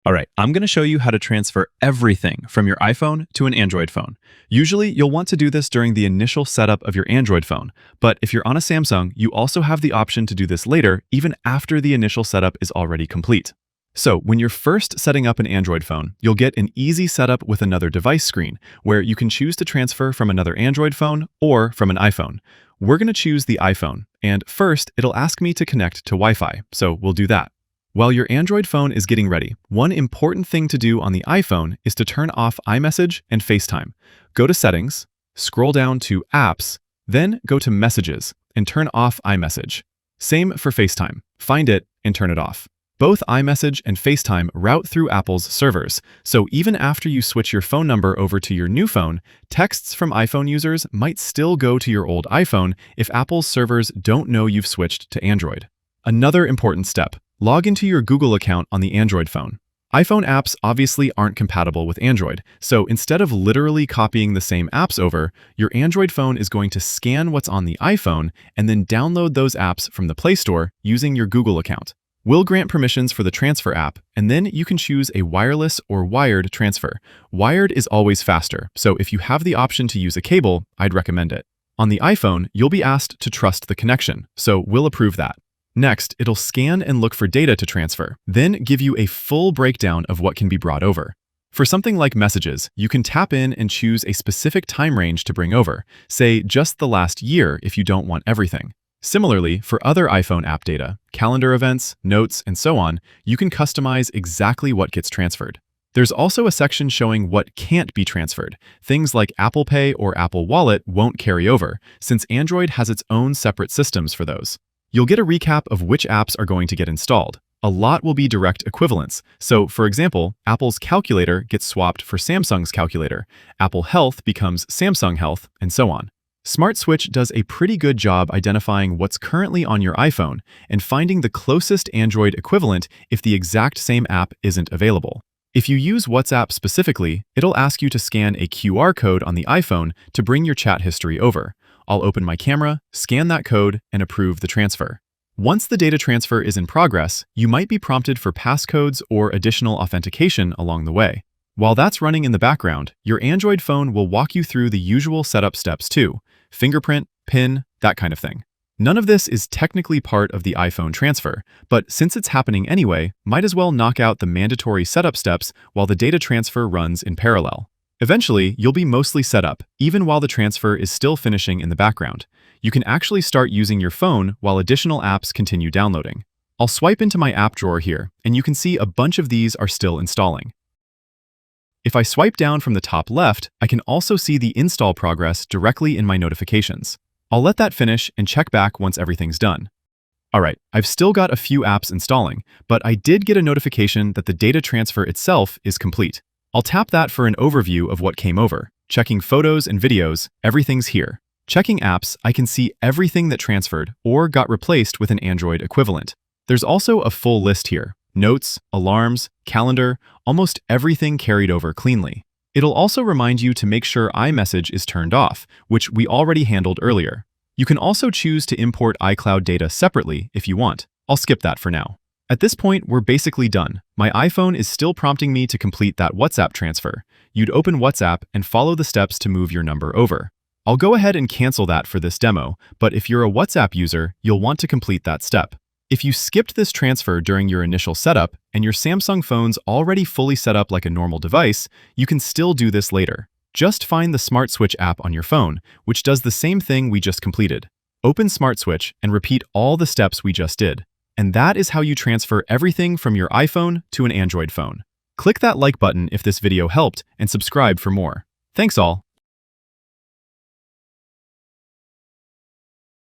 All right, I'm going to show you how to transfer everything from your iPhone to an Android phone. Usually, you'll want to do this during the initial setup of your Android phone, but if you're on a Samsung, you also have the option to do this later, even after the initial setup is already complete. So, when you're first setting up an Android phone, you'll get an easy setup with another device screen, where you can choose to transfer from another Android phone or from an iPhone. We're going to choose the iPhone, and first, it'll ask me to connect to Wi-Fi, so we'll do that. While your Android phone is getting ready, one important thing to do on the iPhone is to turn off iMessage and FaceTime. Go to Settings, scroll down to Apps, then go to Messages and turn off iMessage. Same for FaceTime. Find it and turn it off. Both iMessage and FaceTime route through Apple's servers, so even after you switch your phone number over to your new phone, texts from iPhone users might still go to your old iPhone if Apple's servers don't know you've switched to Android. Another important step. Log into your Google account on the Android phone. iPhone apps obviously aren't compatible with Android, so instead of literally copying the same apps over, your Android phone is going to scan what's on the iPhone and then download those apps from the Play Store using your Google account. We'll grant permissions for the transfer app, and then you can choose a wireless or wired transfer. Wired is always faster, so if you have the option to use a cable, I'd recommend it. On the iPhone, you'll be asked to trust the connection, so we'll approve that. Next, it'll scan and look for data to transfer, then give you a full breakdown of what can be brought over. For something like messages, you can tap in and choose a specific time range to bring over, say just the last year if you don't want everything. Similarly, for other iPhone app data, calendar events, notes, and so on, you can customize exactly what gets transferred. There's also a section showing what can't be transferred. Things like Apple Pay or Apple Wallet won't carry over, since Android has its own separate systems for those. You'll get a recap of which apps are going to get installed. A lot will be direct equivalents. So, for example, Apple's calculator gets swapped for Samsung's calculator, Apple Health becomes Samsung Health, and so on. Smart Switch does a pretty good job identifying what's currently on your iPhone and finding the closest Android equivalent if the exact same app isn't available. If you use WhatsApp specifically, it'll ask you to scan a QR code on the iPhone to bring your chat history over. I'll open my camera, scan that code, and approve the transfer. Once the data transfer is in progress, you might be prompted for passcodes or additional authentication along the way. While that's running in the background, your Android phone will walk you through the usual setup steps too: fingerprint, PIN, that kind of thing. None of this is technically part of the iPhone transfer, but since it's happening anyway, might as well knock out the mandatory setup steps while the data transfer runs in parallel. Eventually, you'll be mostly set up, even while the transfer is still finishing in the background. You can actually start using your phone while additional apps continue downloading. I'll swipe into my app drawer here, and you can see a bunch of these are still installing. If I swipe down from the top left, I can also see the install progress directly in my notifications. I'll let that finish and check back once everything's done. Alright, I've still got a few apps installing, but I did get a notification that the data transfer itself is complete. I'll tap that for an overview of what came over. Checking photos and videos, everything's here. Checking apps, I can see everything that transferred or got replaced with an Android equivalent. There's also a full list here. Notes, alarms, calendar, almost everything carried over cleanly. It'll also remind you to make sure iMessage is turned off, which we already handled earlier. You can also choose to import iCloud data separately if you want. I'll skip that for now. At this point, we're basically done. My iPhone is still prompting me to complete that WhatsApp transfer. You'd open WhatsApp and follow the steps to move your number over. I'll go ahead and cancel that for this demo, but if you're a WhatsApp user, you'll want to complete that step. If you skipped this transfer during your initial setup and your Samsung phone's already fully set up like a normal device, you can still do this later. Just find the Smart Switch app on your phone, which does the same thing we just completed. Open Smart Switch and repeat all the steps we just did. And that is how you transfer everything from your iPhone to an Android phone. Click that like button if this video helped and subscribe for more. Thanks all.